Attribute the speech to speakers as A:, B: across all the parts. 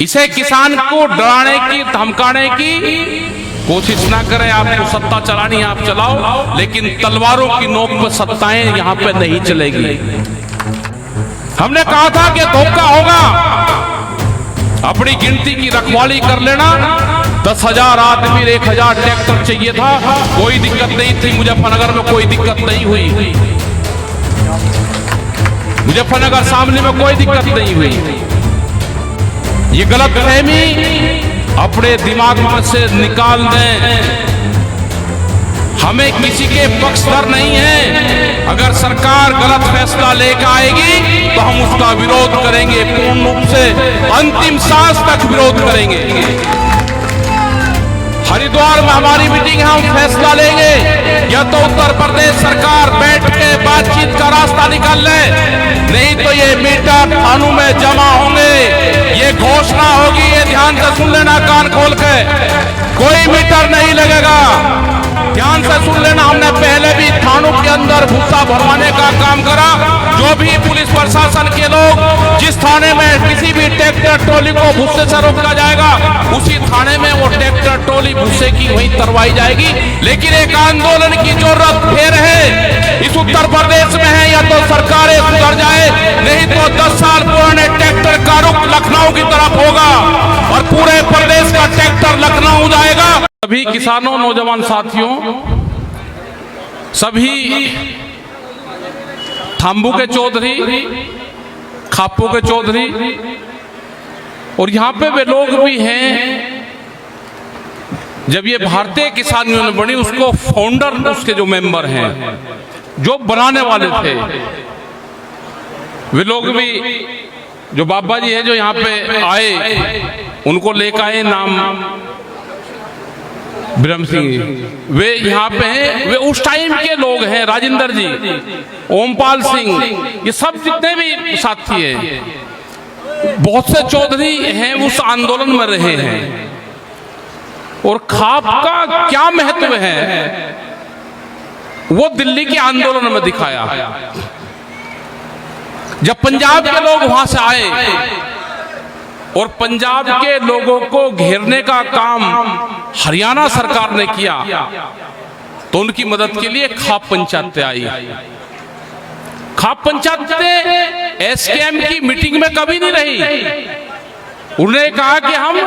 A: इसे किसान को डराने की धमकाने की कोशिश ना करें। आपको सत्ता चलानी आप चलाओ, लेकिन तलवारों की नोक पर सत्ताएं यहां पे नहीं चलेगी। हमने कहा था कि धोखा होगा, अपनी गिनती की रखवाली कर लेना। 10,000 आदमी 1,000 ट्रैक्टर चाहिए था, कोई दिक्कत नहीं थी। मुजफ्फरनगर में कोई दिक्कत नहीं हुई, मुजफ्फरनगर शामली में कोई दिक्कत नहीं हुई। ये गलत फहमी अपने दिमाग में से निकाल दें। हमें किसी के पक्षधर नहीं है। अगर सरकार गलत फैसला लेकर आएगी तो हम उसका विरोध करेंगे, पूर्ण रूप से अंतिम सांस तक विरोध करेंगे। हरिद्वार में हमारी मीटिंग है, हम फैसला लेंगे या तो उत्तर प्रदेश सरकार बैठ के बातचीत का रास्ता निकाल ले, नहीं तो ये मीटर थानों में जमा होंगे। ये घोषणा होगी, ये ध्यान से सुन लेना कान खोल के, कोई मीटर नहीं लगेगा। ध्यान से सुन लेना, हमने पहले भी थानों के अंदर भूसा भरवाने का काम करा। जो भी पुलिस प्रशासन के लोग जिस थाने में किसी भी ट्रैक्टर ट्रॉली को भूसे से रोका जाएगा, उसी थाने में वो ट्रैक्टर ट्रॉली भूसे की वहीं तरवाई जाएगी। लेकिन एक आंदोलन की जरूरत फिर है, इस उत्तर प्रदेश में है। या तो सरकारें सुधर जाए, नहीं तो 10 साल पुराने ट्रैक्टर का रुख लखनऊ की तरफ होगा और पूरे प्रदेश का ट्रैक्टर लखनऊ जाएगा। सभी किसानों, नौजवान साथियों, सभी थाम्बू के चौधरी, खापू के चौधरी और यहां पे वे लोग भी हैं। जब ये भारतीय किसान यूनियन बनी, उसको फाउंडर, उसके जो मेंबर हैं, जो बनाने वाले थे, वे लोग भी, जो बाबा जी है जो यहाँ पे आए, उनको लेकर आए, नाम ब्रह्म सिंह, वे यहाँ पे हैं। वे उस टाइम के लोग हैं, राजेंद्र जी, ओमपाल सिंह, ये सब जितने भी साथी हैं, बहुत से चौधरी हैं, उस आंदोलन में रहे हैं। और खाप का क्या महत्व है वो दिल्ली के आंदोलन में दिखाया। जब पंजाब के लोग वहां से आए और पंजाब के लोगों को घेरने का काम हरियाणा सरकार ने किया, तो उनकी मदद के लिए खाप पंचायतें आई। खाप पंचायतें एसकेएम की मीटिंग में कभी नहीं रही। उन्होंने कहा कि हम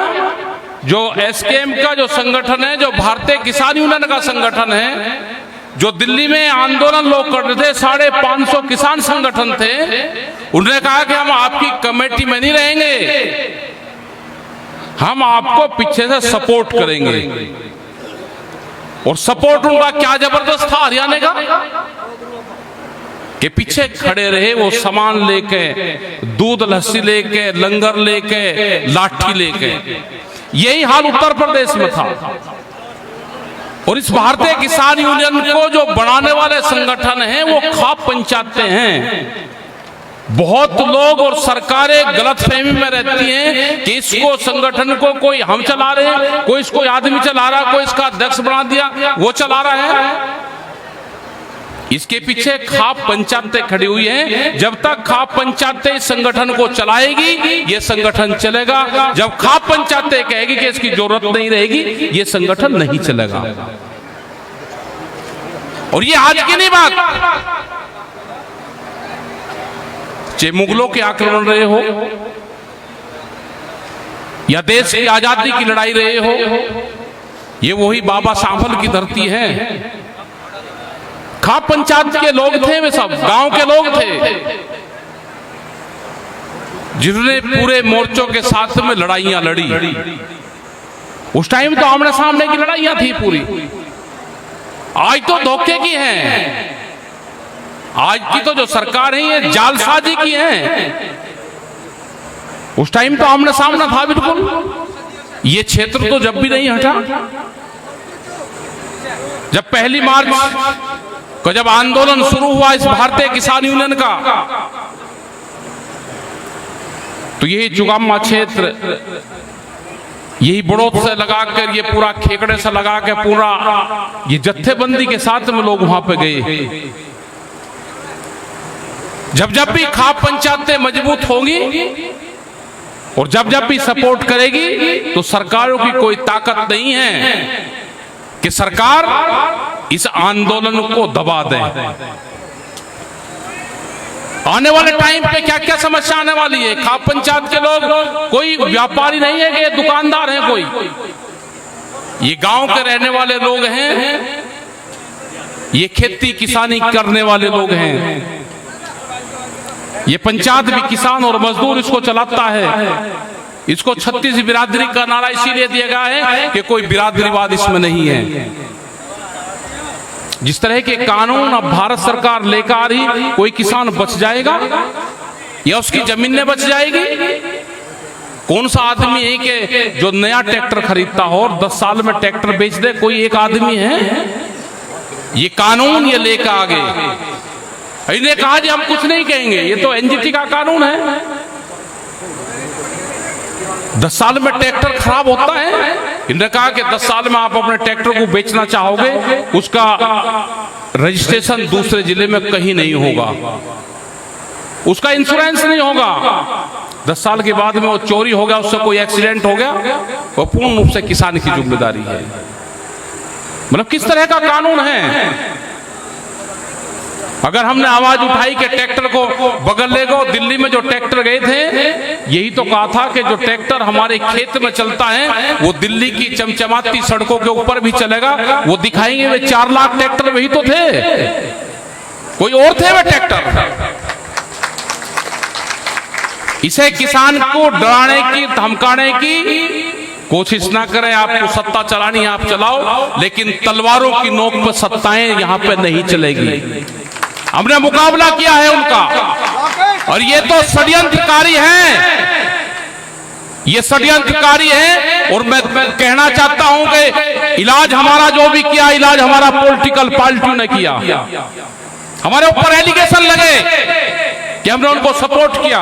A: जो एसकेएम का जो संगठन है, जो भारतीय किसान यूनियन का संगठन है, जो दिल्ली में आंदोलन लोग कर रहे थे, 550 किसान संगठन थे, उन्होंने कहा कि हम आपकी कमेटी में नहीं रहेंगे, हम आपको पीछे से सपोर्ट करेंगे। और सपोर्ट उनका क्या जबरदस्त था हरियाणा का, कि पीछे खड़े रहे वो, सामान लेके, दूध लस्सी लेके, लंगर लेके, लाठी लेके। यही हाल उत्तर प्रदेश में था। और इस भारतीय किसान यूनियन को जो बनाने वाले संगठन हैं, वो खाप पंचायतें हैं। बहुत लोग और सरकारें गलतफहमी में रहती हैं कि इसको संगठन को कोई हम चला रहे हैं, कोई इसको आदमी चला रहा है, कोई इसका अध्यक्ष बना दिया, वो चला रहा है। इसके पीछे खाप पंचायतें खड़ी हुई हैं। जब तक खाप पंचायतें इस संगठन को चलाएगी, ये संगठन चलेगा। जब खाप पंचायतें कहेगी कि इसकी जरूरत नहीं रहेगी, ये संगठन नहीं चलेगा। और ये आज की नहीं बात, चाहे मुगलों के आक्रमण रहे हो या देश की आजादी की लड़ाई रहे हो, ये वही बाबा सांभल की धरती है। खाप पंचायत के लोग थे, वे सब गांव के लोग थे, जिन्होंने पूरे मोर्चों के साथ में लड़ाइयां लड़ी। उस टाइम तो आमने सामने की लड़ाइयां थी पूरी। आज तो धोखे की हैं, आज की तो जो सरकार है ये जालसाजी की है। उस टाइम तो आमने सामना था बिल्कुल। ये क्षेत्र तो जब भी नहीं हटा। जब 1 मार्च को जब आंदोलन शुरू हुआ इस भारतीय किसान यूनियन का, तो यही चुगामा क्षेत्र, यही बड़ौत से लगाकर, ये पूरा खेकड़े से लगा के, पूरा ये जत्थेबंदी के साथ में लोग वहां पे गए। जब जब भी खाप पंचायतें मजबूत होंगी, और जब जब भी सपोर्ट करेगी तो सरकारों की कोई ताकत नहीं है कि सरकार इस आंदोलन को दबा दे। आने वाले टाइम पे क्या क्या समस्या आने वाली है। खाप पंचायत के लोग कोई व्यापारी नहीं है कि दुकानदार हैं, कोई ये गांव के रहने वाले लोग हैं, ये खेती किसानी करने वाले लोग हैं। ये पंचायत भी किसान और मजदूर इसको चलाता है। इसको 36 बिरादरी का नारा इसीलिए दिया गया है कि कोई बिरादरीवाद इसमें नहीं है। जिस तरह के कानून अब भारत सरकार लेकर आ रही, कोई किसान बच जाएगा या उसकी जमीनें बच जाएगी? कौन सा आदमी है कि जो नया ट्रैक्टर खरीदता हो और 10 साल में ट्रैक्टर बेच दे? कोई एक आदमी है? ये कानून ये लेकर आ गए। इन्हें कहा जी हम कुछ नहीं कहेंगे, ये तो एनजीटी का कानून है। 10 साल में ट्रैक्टर खराब होता है। इन्होंने कहा कि 10 साल में आप अपने ट्रैक्टर को बेचना चाहोगे, उसका रजिस्ट्रेशन दूसरे जिले में कहीं नहीं होगा, उसका इंश्योरेंस नहीं होगा। 10 साल के बाद में वो चोरी हो गया, उससे कोई एक्सीडेंट हो गया, वो पूर्ण रूप से किसान की जिम्मेदारी है। मतलब किस तरह का कानून है। अगर हमने आवाज उठाई कि ट्रैक्टर को बगल ले गो, दिल्ली में जो ट्रैक्टर गए थे यही तो कहा था कि जो ट्रैक्टर हमारे खेत में चलता है वो दिल्ली की चमचमाती सड़कों के ऊपर भी चलेगा। वो दिखाएंगे वे 4 लाख ट्रैक्टर वही तो थे, कोई और थे वे ट्रैक्टर। इसे किसान को डराने की धमकाने की कोशिश ना करें। आपको सत्ता चलानी है आप चलाओ, लेकिन तलवारों की नोक पर सत्ताएं यहां पे नहीं चलेगी। हमने मुकाबला किया है उनका, और ये तो षड्यंत्रकारी हैं, ये षड्यंत्रकारी हैं। और मैं कहना चाहता हूं कि इलाज हमारा जो भी किया, इलाज हमारा पॉलिटिकल पार्टियों ने किया। हमारे ऊपर एलिगेशन लगे कि हमने उनको सपोर्ट किया।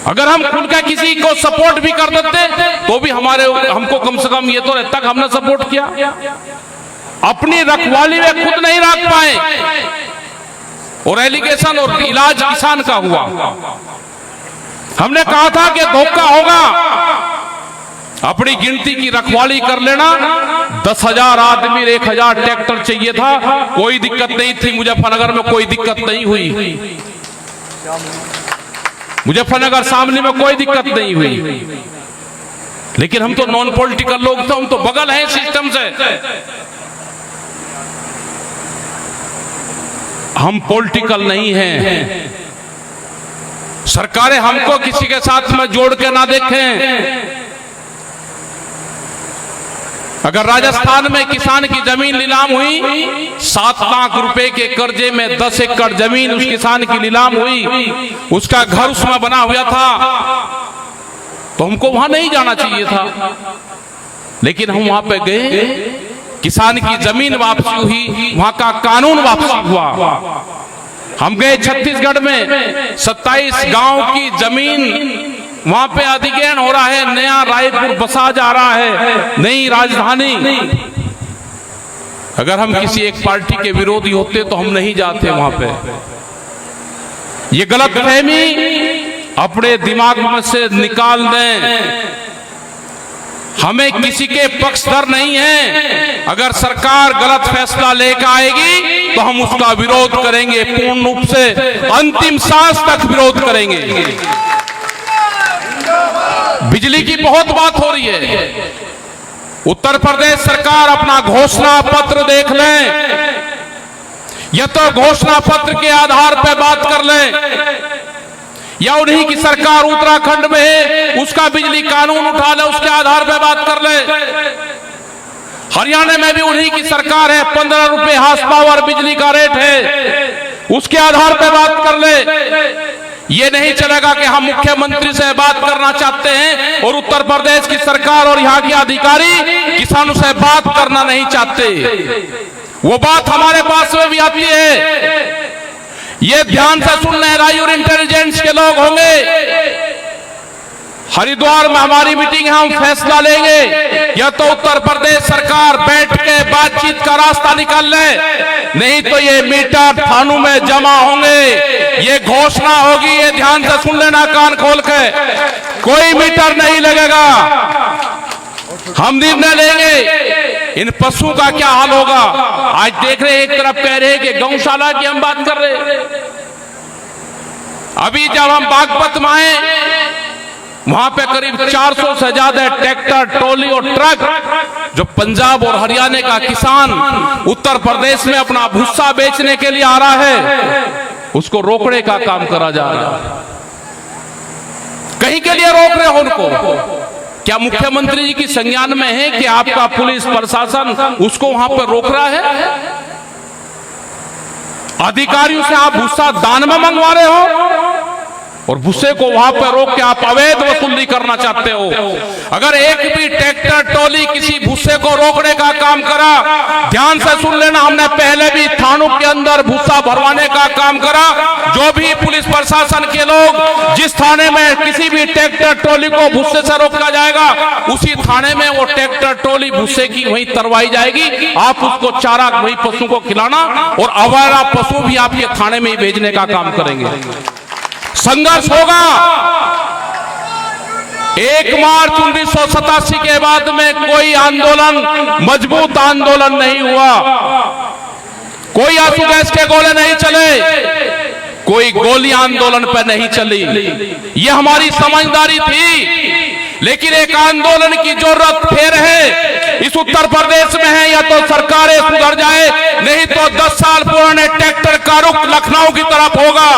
A: अगर हम खुद का किसी को सपोर्ट भी कर देते तो भी हमको कम से कम ये तो रहता कि हमने सपोर्ट किया। अपनी रखवाली में खुद नहीं रख पाए और एलिगेशन और इलाज किसान का हुआ। हमने कहा था कि धोखा होगा, अपनी गिनती की रखवाली कर लेना। 10,000 आदमी 1,000 ट्रैक्टर चाहिए था, कोई दिक्कत नहीं थी। मुजफ्फरनगर में कोई दिक्कत नहीं हुई, मुजफ्फरनगर शामली में कोई दिक्कत नहीं हुई। लेकिन हम तो नॉन पॉलिटिकल लोग थे, हम तो बगल हैं सिस्टम से। हम पॉलिटिकल नहीं हैं। सरकारें हमको किसी के साथ में जोड़ के ना देखें। अगर राजस्थान में किसान की जमीन नीलाम हुई, 7 लाख रुपए के कर्जे में 10 एकड़ जमीन उस किसान की नीलाम हुई, उसका घर उसमें बना हुआ था, तो हमको वहां नहीं जाना चाहिए था। लेकिन हम वहां पे गए, किसान की जमीन वापसी हुई, वहां का कानून वापसी हुआ। हम गए छत्तीसगढ़ में, 27 गांव की जमीन वहां पे अधिग्रहण हो रहा है, नया रायपुर बसा जा रहा है, नई राजधानी। अगर हम किसी एक पार्टी के विरोधी होते तो हम नहीं जाते वहां पे। ये गलतफहमी अपने दिमाग में से निकाल दें। हमें किसी के पक्षधर नहीं है। अगर सरकार गलत फैसला लेकर आएगी तो हम उसका विरोध करेंगे, पूर्ण रूप से अंतिम सांस तक विरोध करेंगे। बिजली की बहुत बात हो रही है। उत्तर प्रदेश सरकार अपना घोषणा पत्र देख लें, या तो घोषणा पत्र के आधार पर बात कर लें, या उन्हीं की सरकार उत्तराखंड में है, उसका बिजली कानून उठा ले, उसके आधार पर बात कर ले। हरियाणा में भी उन्हीं की सरकार है, 15 रुपए हार्स पावर बिजली का रेट है, उसके आधार पर बात कर ले। ये नहीं चलेगा कि हम मुख्यमंत्री से बात करना चाहते हैं और उत्तर प्रदेश की सरकार और यहाँ के अधिकारी किसानों से बात करना नहीं चाहते। वो बात हमारे पास में भी आती है। ये ध्यान से सुन रहे राय और इंटेलिजेंस के लोग होंगे। हरिद्वार में हमारी मीटिंग है, हम फैसला लेंगे या तो उत्तर प्रदेश सरकार बैठ के बातचीत का रास्ता निकाल ले, नहीं तो ये मीटर थानों में जमा होंगे। ये घोषणा होगी, ये ध्यान से सुन लेना कान खोल के, कोई मीटर नहीं लगेगा। हम निर्णय लेंगे। इन पशुओं का क्या हाल होगा? आज देख रहे एक तरफ कह रहे हैं कि गौशाला की हम बात कर रहे हैं। अभी जब हम बागपत में आए, वहां पे करीब 400 से ज्यादा ट्रैक्टर, ट्रॉली और ट्रक जो पंजाब और हरियाणा का किसान उत्तर प्रदेश में अपना भूसा बेचने के लिए आ रहा है, उसको रोकने का काम करा जा रहा है। कहीं के लिए रोक रहे हो उनको? क्या मुख्यमंत्री जी की संज्ञान में है कि आपका पुलिस प्रशासन उसको वहां पर रोक रहा है? अधिकारियों से आप भूसा दान में मंगवा रहे हो और भूसे को वहां पर रोक के आप अवैध वसूली करना चाहते हो। अगर एक भी ट्रैक्टर ट्रॉली किसी भूसे को रोकने का काम करा, ध्यान से सुन लेना, हमने पहले भी थानों के अंदर भूसा भरवाने का काम करा। जो भी पुलिस प्रशासन के लोग जिस थाने में किसी भी ट्रैक्टर ट्रॉली को भूसे से रोका जाएगा, उसी थाने में वो ट्रैक्टर ट्रॉली भूसे की वहीं तरवाई जाएगी। आप उसको चारा वही पशु को खिलाना और आवारा पशु भी आपके थाने में ही भेजने का काम करेंगे। संघर्ष होगा। 1 मार्च 1987 के बाद में कोई आंदोलन, मजबूत आंदोलन नहीं हुआ। कोई आंसू गैस के गोले नहीं चले, कोई गोली आंदोलन पर नहीं चली। यह हमारी समझदारी थी। लेकिन एक आंदोलन की जरूरत फिर है इस उत्तर प्रदेश में है। या तो सरकारें सुधर जाए, नहीं तो 10 साल पुराने ट्रैक्टर का रुख लखनऊ की तरफ होगा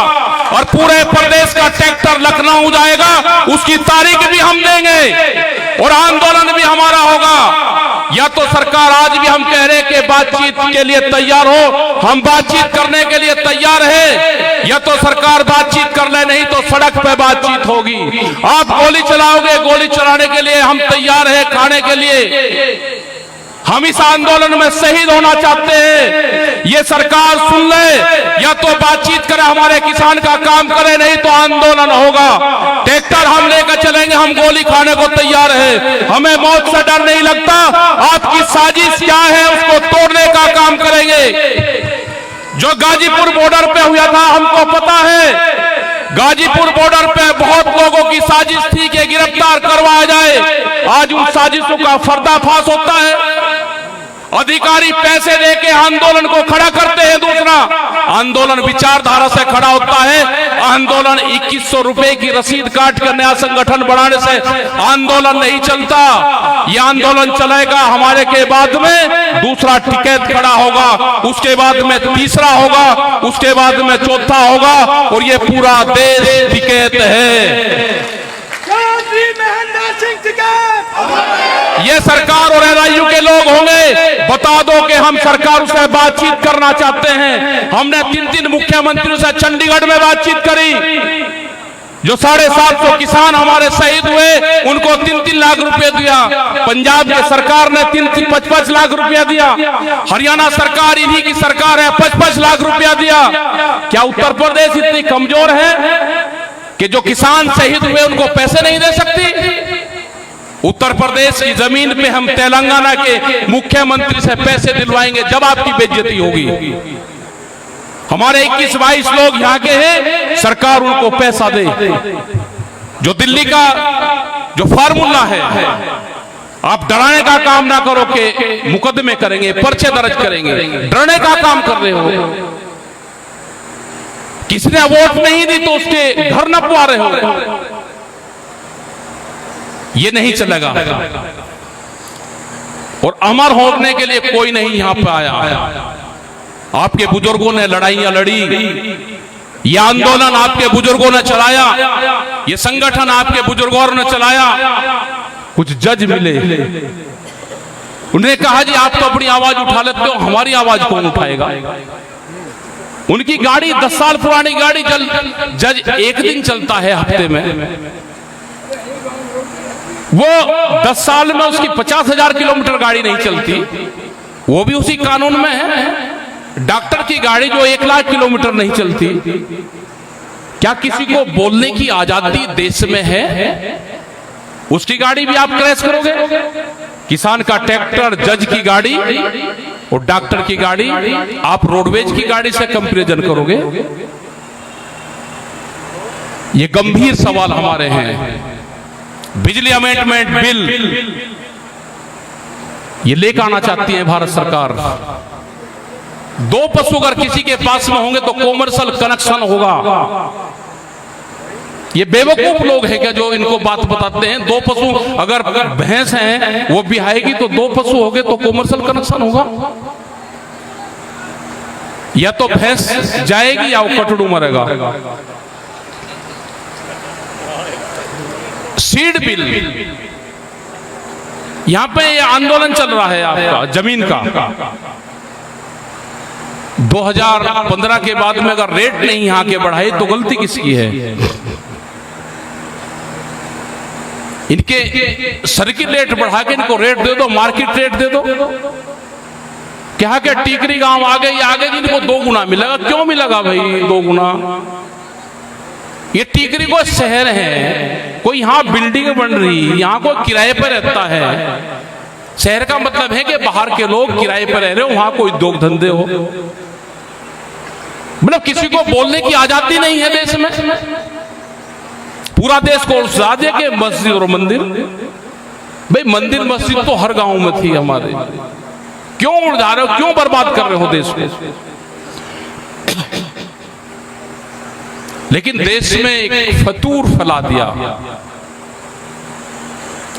A: और पूरे प्रदेश का ट्रैक्टर लखनऊ जाएगा। उसकी तारीख भी हम देंगे और आंदोलन भी हमारा होगा। या तो सरकार, आज भी हम कह रहे कि बातचीत के लिए तैयार हो, हम बातचीत करने के लिए तैयार है। या तो सरकार बातचीत कर ले, नहीं तो सड़क पे बातचीत होगी। आप गोली चलाओगे, गोली चलाने के लिए हम तैयार हैं, खाने के लिए। हम इस आंदोलन में शहीद होना चाहते हैं। ये सरकार सुन ले, या तो बातचीत करे, हमारे किसान का काम करे, नहीं तो आंदोलन होगा। ट्रैक्टर हम लेकर चलेंगे, हम गोली खाने को तैयार है। हमें मौत से डर नहीं लगता। आपकी साजिश क्या है उसको तोड़ने का काम करेंगे। जो गाजीपुर बॉर्डर पे हुआ था, हमको पता है। गाजीपुर बॉर्डर पे बहुत लोगों की साजिश थी कि गिरफ्तार करवाया जाए। आज उन साजिशों का पर्दाफाश होता है। अधिकारी पैसे देके आंदोलन को खड़ा करते हैं। दूसरा, आंदोलन विचारधारा से खड़ा होता है। आंदोलन 2100 रुपए की रसीद काट कर नया संगठन बढ़ाने से आंदोलन नहीं चलता। यह आंदोलन चलेगा, हमारे के बाद में दूसरा टिकट खड़ा होगा, उसके बाद में तीसरा होगा, उसके बाद में चौथा होगा, और ये पूरा देश टिकट है। ये सरकार और एनआईयू के लोग होंगे, बता दो कि हम सरकार से बातचीत करना चाहते हैं। हमने 3 मुख्यमंत्रियों से चंडीगढ़ में बातचीत करी। जो 750 किसान हमारे शहीद हुए, उनको 3-3 लाख रुपए दिया। पंजाब की सरकार ने 55 लाख रुपया दिया। हरियाणा सरकार, इन्हीं की सरकार है, 55 लाख रुपया दिया। क्या उत्तर प्रदेश इतनी कमजोर है कि जो किसान शहीद हुए उनको पैसे नहीं दे सकती? उत्तर प्रदेश की जमीन पे हम तेलंगाना के मुख्यमंत्री से पैसे दिलवाएंगे जब आपकी बेइज्जती होगी। हमारे 21-22 लोग यहाँ के हैं, सरकार उनको पैसा दे। जो दिल्ली का जो फार्मूला है, आप डराने का काम ना करो कि मुकदमे करेंगे, पर्चे दर्ज करेंगे। डरने का काम कर रहे हो। किसी ने वोट नहीं दी तो उसके घर नपवा रहे हो। ये नहीं चलेगा। और अमर होने के लिए कोई नहीं यहां पे आया। आपके बुजुर्गों ने लड़ाइयां लड़ी, ये आंदोलन आपके बुजुर्गों ने चलाया, ये संगठन आपके बुजुर्गों ने चलाया। कुछ जज मिले, उन्हें कहा जी आप तो अपनी आवाज उठा लेते हो, हमारी आवाज कौन उठाएगा? उनकी गाड़ी 10 साल पुरानी गाड़ी जज एक दिन चलता है हफ्ते में। वो 10 साल में उसकी 50,000 किलोमीटर गाड़ी नहीं चलती, वो भी उसी कानून में है। डॉक्टर की गाड़ी जो 1 लाख किलोमीटर नहीं चलती। क्या किसी को बोलने की आजादी देश में है? उसकी गाड़ी भी आप क्रैश करोगे। किसान का ट्रैक्टर, जज की गाड़ी और डॉक्टर की गाड़ी आप रोडवेज की गाड़ी से कंपैरिजन करोगे। ये गंभीर सवाल हमारे हैं। बिजली अमेंडमेंट बिल ये लेकर आना चाहती है भारत सरकार। 2 पशु अगर किसी के पास में होंगे तो कॉमर्शियल कनेक्शन होगा। ये बेवकूफ लोग हैं क्या जो इनको बात बताते हैं? 2 पशु अगर भैंस हैं वो बिहाएगी तो 2 पशु हो गए तो कॉमर्शियल कनेक्शन होगा। या तो भैंस जाएगी या वो कटड़ू मरेगा। सीड बिल, यहां पे ये आंदोलन चल रहा है आपका जमीन का। 2015 के बाद में अगर रेट नहीं यहां के बढ़ाई तो गलती किसकी है? इनके सर्किट रेट बढ़ा के इनको रेट दे दो, मार्केट रेट दे दो। क्या कि टीकरी गांव आगे इनको 2 गुना मिलेगा। क्यों मिलेगा भाई 2 गुना? ये टीकरी को शहर है, कोई यहां बिल्डिंग बन रही, यहां कोई किराए पर रहता है। शहर का मतलब है कि बाहर के लोग किराए पर रह रहे हो, वहां कोई उद्योग धंधे हो। मतलब किसी को बोलने की आजादी नहीं है देश में। पूरा देश को उड़ा दे के मस्जिद और मंदिर। भाई मंदिर मस्जिद तो हर गांव में थी हमारे। क्यों उड़ा रहे हो? क्यों बर्बाद कर रहे हो देश को? लेकिन देश में एक फतूर फैला दिया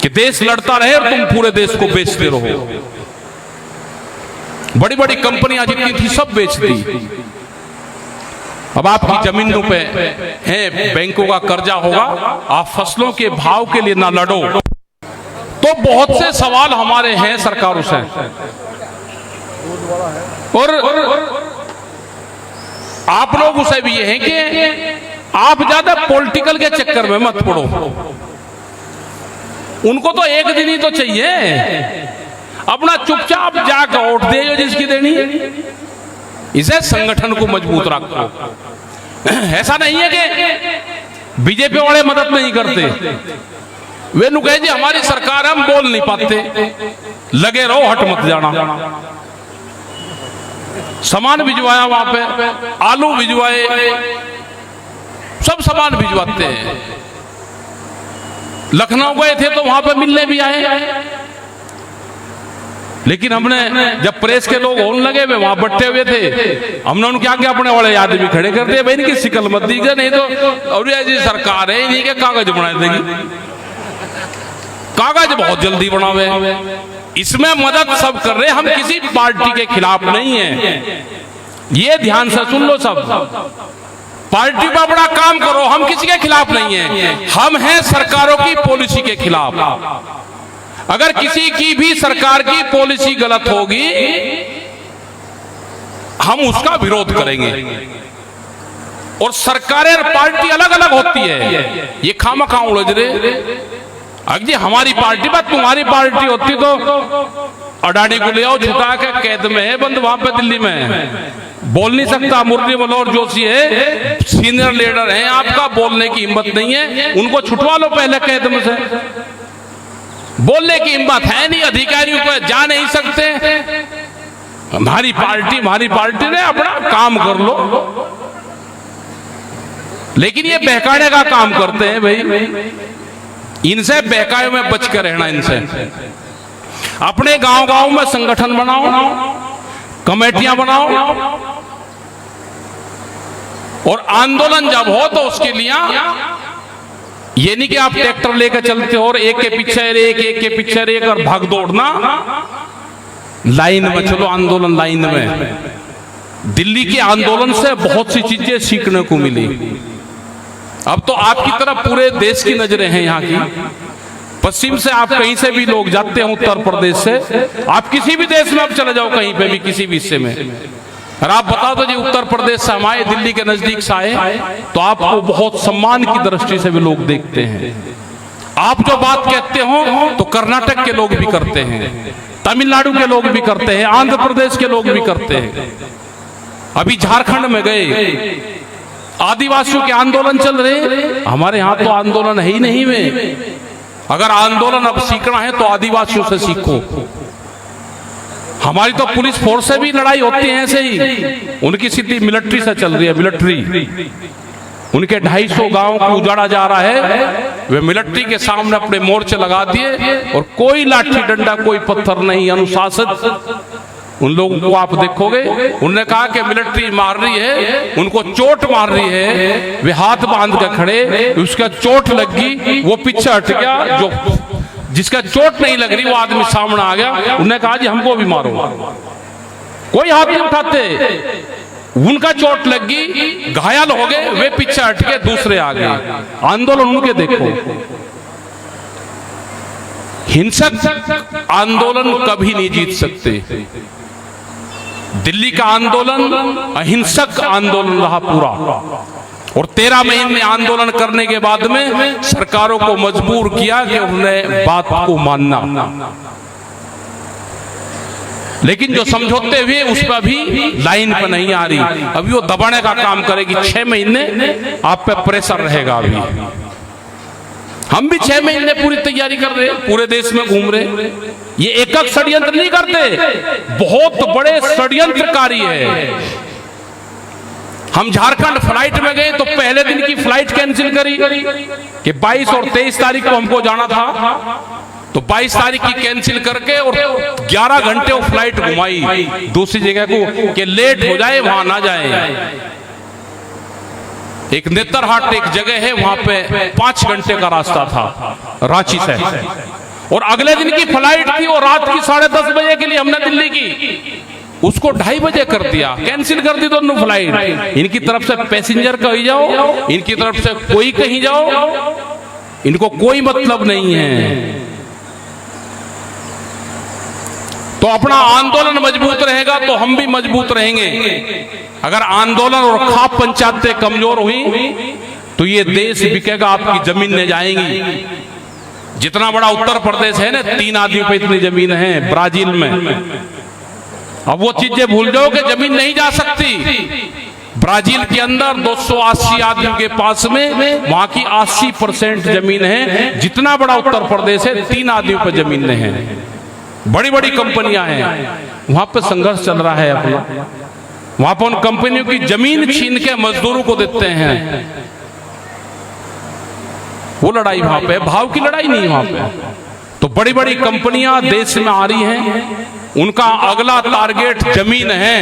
A: कि देश लड़ता रहे और तुम पूरे देश को बेचते रहो। बड़ी बड़ी कंपनियां जितनी थी सब बेच दी। अब आपकी जमीनों पे है, बैंकों का कर्जा होगा, आप फसलों के भाव के लिए ना लड़ो। तो बहुत से सवाल हमारे हैं सरकारों से। और आप लोग उसे भी ये है कि आप ज्यादा पॉलिटिकल के चक्कर में मत पड़ो। उनको तो एक दिन ही तो चाहिए, अपना चुपचाप जाकर वोट दे जो जिसकी देनी है। इसे संगठन को मजबूत रखो। ऐसा नहीं है कि बीजेपी वाले मदद नहीं करते। वे नु कहे जी हमारी सरकार हम बोल नहीं पाते, लगे रहो हट मत जाना। सामान भिजवाया वहां पे, आलू भिजवाए, सब सामान भिजवाते हैं। लखनऊ गए थे तो वहां पे मिलने भी आए। लेकिन हमने जब प्रेस के लोग होने लगे वे वहां बैठे हुए थे, हमने उनको क्या क्या अपने वाले आदमी खड़े कर दिए। भाई इनकी शिकल मत दीजिए, नहीं तो और जी सरकार है नहीं के कागज बना देगी। कागज बहुत जल्दी बनावे। इसमें मदद सब कर रहे, हम किसी पार्टी के खिलाफ नहीं है। ये ध्यान से सुन लो सब। पार्टी पर बड़ा काम करो, हम किसी के खिलाफ नहीं है। हम हैं सरकारों की पॉलिसी के खिलाफ। अगर किसी की भी सरकार की पॉलिसी गलत होगी हम उसका विरोध करेंगे। और सरकारें और पार्टी अलग अलग होती है, ये खामखा उलझ रहे। अगर जी हमारी पार्टी पर तुम्हारी पार्टी होती तो अडानी को ले आओ, छुटा के कैद में है, बंद वहां पे दिल्ली में, बोल नहीं सकता। मुरली मनोहर जोशी है, सीनियर लीडर है आपका, बोलने की हिम्मत नहीं है, उनको छुटवा लो पहले कैद में से। बोलने की हिम्मत है नहीं, अधिकारियों को जा नहीं सकते। हमारी पार्टी ने अपना काम कर लो। लेकिन ये बहकाने का काम करते हैं भाई। इनसे बहकाए में बच कर रहना। इनसे अपने गांव में संगठन बनाओ, कमेटियां बनाओ, और आंदोलन जब हो तो उसके लिए ये नहीं कि आप ट्रैक्टर लेकर चलते हो और एक के पीछे एक के पीछे एक और भाग दौड़ना। लाइन में चलो, आंदोलन लाइन में। दिल्ली के आंदोलन से बहुत सी चीजें सीखने को मिली। अब तो आपकी तरफ पूरे देश की नजरें हैं यहाँ की। पश्चिम से आप कहीं से भी लोग जाते हैं, उत्तर प्रदेश से, आप किसी भी देश में आप चले जाओ, कहीं पे भी किसी भी हिस्से में, और आप बता दो जी उत्तर प्रदेश से हम आए, दिल्ली के नजदीक से आए, तो आपको बहुत सम्मान की दृष्टि से भी लोग देखते हैं। आप जो बात कहते हो तो कर्नाटक के लोग भी करते हैं, तमिलनाडु के लोग भी करते हैं, आंध्र प्रदेश के लोग भी करते हैं। अभी झारखंड में गए, आदिवासियों के आंदोलन चल रहे। हमारे यहां तो आंदोलन है ही नहीं। में अगर आंदोलन अब सीखना है तो आदिवासियों से सीखो। हमारी तो पुलिस फोर्स से भी लड़ाई होती है ऐसे ही, उनकी सीधी मिलिट्री से चल रही है। मिलिट्री उनके 250 गांव को उजाड़ा जा रहा है, वे मिलिट्री के सामने अपने मोर्चे लगा दिए और कोई लाठी डंडा कोई पत्थर नहीं, अनुशासित उन लोगों को आप देखोगे। उन्होंने कहा कि मिलिट्री मार रही है, उनको चोट मार रही है, वे हाथ बांध के खड़े, उसका चोट लगी, वो पीछे हट गया, जो जिसका चोट नहीं लग रही वो आदमी सामने आ गया। उन्होंने कहा जी हमको भी मारो, कोई हाथ नहीं उठाते। उनका चोट लगी, घायल हो गए, वे पीछे हट के दूसरे आ गए। आंदोलन उनके देखो। हिंसक आंदोलन कभी नहीं जीत सकते। दिल्ली का आंदोलन अहिंसक आंदोलन रहा पूरा, और 13 महीने आंदोलन करने के बाद में सरकारों को मजबूर किया कि उन्हें बात को मानना। लेकिन जो समझौते हुए उस पर भी लाइन पर नहीं आ रही। अभी वो दबाने का काम करेगी। 6 महीने आप पे प्रेशर रहेगा। अभी हम भी 6 महीने पूरी तैयारी कर रहे हैं, पूरे देश में घूम रहे। ये एक षड्यंत्र नहीं करते, बहुत बड़े षड्यंत्रकारी है। हम झारखंड फ्लाइट में गए तो पहले दिन की फ्लाइट कैंसिल करी कि 22 और 23 तारीख को हमको जाना था, तो 22 तारीख की कैंसिल करके और 11 घंटे वो फ्लाइट घुमाई दूसरी जगह को कि लेट हो जाए, वहां ना जाए। एक नेतरहाट एक जगह है, वहां पे 5 घंटे का रास्ता था रांची से, और अगले दिन की फ्लाइट थी और रात की 10:30 बजे के लिए हमने दिल्ली की, उसको 2:30 बजे कर दिया, कैंसिल कर दी दोनों फ्लाइट। इनकी तरफ से पैसेंजर कहीं जाओ, इनकी तरफ से कोई कहीं जाओ, इनको कोई मतलब नहीं है। तो अपना आंदोलन मजबूत रहेगा तो हम भी मजबूत रहेंगे। अगर आंदोलन और खाप पंचायतें कमजोर हुई तो ये देश बिकेगा, आपकी जमीनें जाएंगी। जितना बड़ा उत्तर प्रदेश है ना, 3 आदमी पे इतनी जमीन है ब्राजील में। अब वो चीजें भूल जाओ कि जमीन नहीं जा सकती। ब्राजील के अंदर 280 आदमियों के पास में वहां की 80% जमीन है। जितना बड़ा उत्तर प्रदेश है, 3 आदमियों पर जमीन है। बड़ी बड़ी कंपनियां हैं, वहां पे संघर्ष चल रहा है अपना। वहां पर उन कंपनियों की जमीन छीन के मजदूरों को देते हैं। वो लड़ाई वहां पे, भाव की लड़ाई नहीं वहां पे। तो बड़ी बड़ी कंपनियां देश में आ रही हैं, उनका अगला टारगेट जमीन है।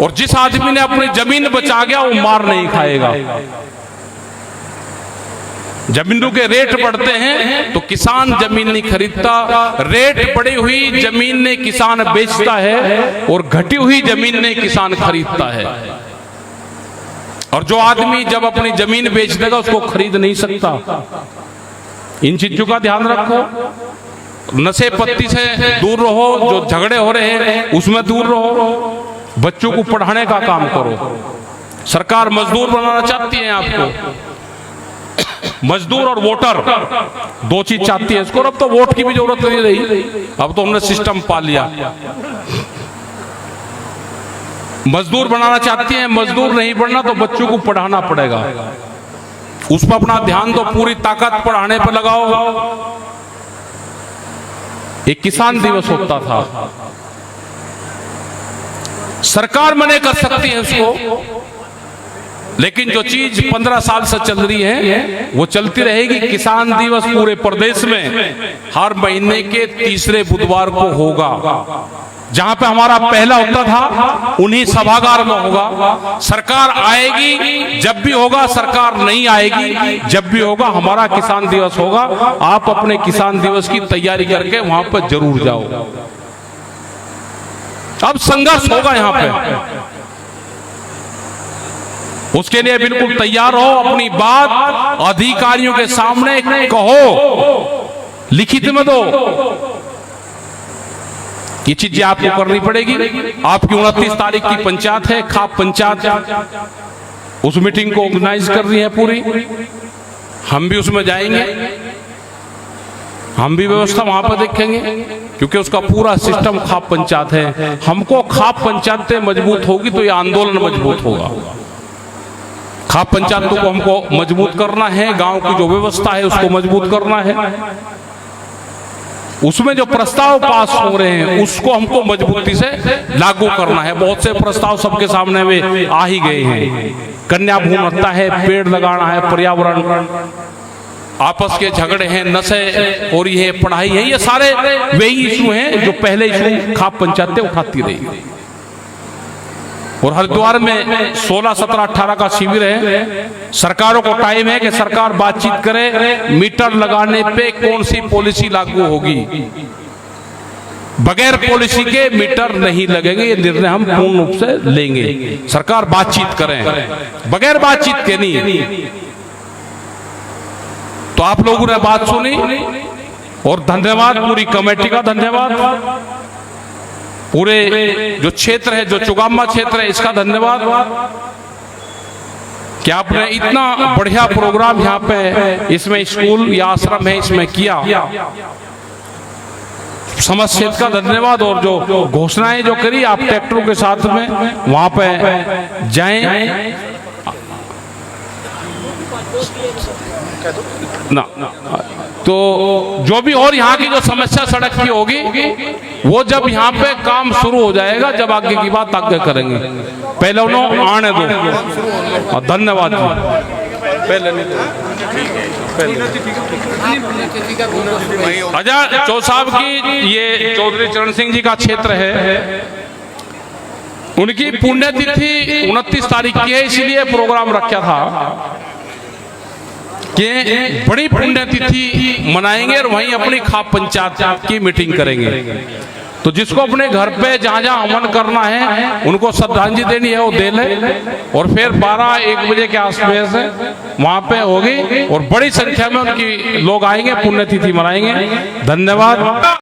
A: और जिस आदमी ने अपनी जमीन बचा गया वो मार नहीं खाएगा। जमीनों के रेट बढ़ते हैं तो किसान जमीन नहीं खरीदता, रेट बढ़ी हुई जमीन ने किसान बेचता है और घटी हुई जमीन ने किसान खरीदता है। और जो आदमी जब अपनी जमीन बेच देगा उसको खरीद नहीं सकता। इन चीजों का ध्यान रखो। नशे पत्ती से दूर रहो, जो झगड़े हो रहे हैं उसमें दूर रहो, बच्चों को पढ़ाने का काम करो। सरकार मजदूर बनाना चाहती है आपको, मजदूर और वोटर 2 चीज चाहती है इसको। अब तो वोट की भी जरूरत नहीं रही, अब तो हमने सिस्टम पा लिया। मजदूर बनाना चाहती है, मजदूर नहीं बनना तो बच्चों को पढ़ाना पड़ेगा। उस पर अपना ध्यान तो पूरी ताकत पढ़ाने पर लगाओ। एक किसान दिवस होता था, सरकार मना कर सकती है उसको, लेकिन जो चीज 15 साल से चल रही है वो चलती रहेगी। किसान दिवस पूरे प्रदेश में हर महीने के तीसरे बुधवार को होगा। जहां पे हमारा पहला होता था उन्हीं सभागार में होगा। सरकार आएगी जब भी होगा, सरकार नहीं आएगी जब भी होगा, हमारा किसान दिवस होगा। आप अपने किसान दिवस की तैयारी करके वहां पर जरूर जाओ। अब संघर्ष होगा यहां पे, उसके लिए बिल्कुल तैयार हो। अपनी बात अधिकारियों के सामने कहो, लिखित में दो। ये चीजें आपको करनी पड़ेगी। आपकी 29 तारीख की पंचायत है, खाप पंचायत, उस मीटिंग को ऑर्गेनाइज कर रही है पूरी। हम भी उसमें जाएंगे, हम भी व्यवस्था वहां पर देखेंगे, क्योंकि उसका पूरा सिस्टम खाप पंचायत है। हमको खाप पंचायतें मजबूत होगी तो ये आंदोलन मजबूत होगा। खाप पंचायतों को हमको मजबूत करना है, गांव की जो व्यवस्था है उसको मजबूत करना है, उसमें जो प्रस्ताव पास हो रहे हैं उसको हमको मजबूती से लागू करना है। बहुत से प्रस्ताव सबके सामने में आ ही गए हैं, कन्या भ्रूण हत्या है, पेड़ लगाना है, पर्यावरण, आपस के झगड़े हैं, नशे हो रही है, पढ़ाई है, ये सारे वही इशू हैं जो पहले इशू खाप पंचायतें उठाती रही। और हरिद्वार में 16, 17, 18 का शिविर है। सरकारों को टाइम है कि सरकार बातचीत करे, मीटर लगाने पे कौन सी पॉलिसी लागू होगी। बगैर पॉलिसी के मीटर नहीं लगेंगे, ये निर्णय हम पूर्ण रूप से लेंगे। सरकार बातचीत करें, बगैर बातचीत के नहीं। तो आप लोगों ने बात सुनी और धन्यवाद, पूरी कमेटी का धन्यवाद, पूरे जो क्षेत्र है, जो चुगामा क्षेत्र है, इसका धन्यवाद कि आपने इतना बढ़िया प्रोग्राम यहाँ पे, इसमें स्कूल या आश्रम है, इसमें किया। समाज क्षेत्र का धन्यवाद। और जो घोषणाएं जो करी आप ट्रैक्टरों के साथ में वहां पे जाएं ना, तो जो भी और यहाँ की जो समस्या सड़क की होगी वो जब यहाँ पे काम शुरू हो जाएगा, जब आगे की बात आगे करेंगे, पहले उन्होंने आने दो। और धन्यवाद जी। राजा चौ साहब की, ये चौधरी चरण सिंह जी का क्षेत्र है, उनकी पुण्यतिथि 29 तारीख की है, इसलिए प्रोग्राम रखा था कि बड़ी पुण्यतिथि मनाएंगे और वहीं अपनी खाप पंचायत की मीटिंग करेंगे। तो जिसको अपने घर पे जहाँ जहाँ अमन करना है उनको श्रद्धांजलि देनी है वो दे ले, और फिर 12-1 बजे के आसपास वहाँ पे होगी और बड़ी संख्या में उनकी लोग आएंगे, पुण्यतिथि मनाएंगे। धन्यवाद।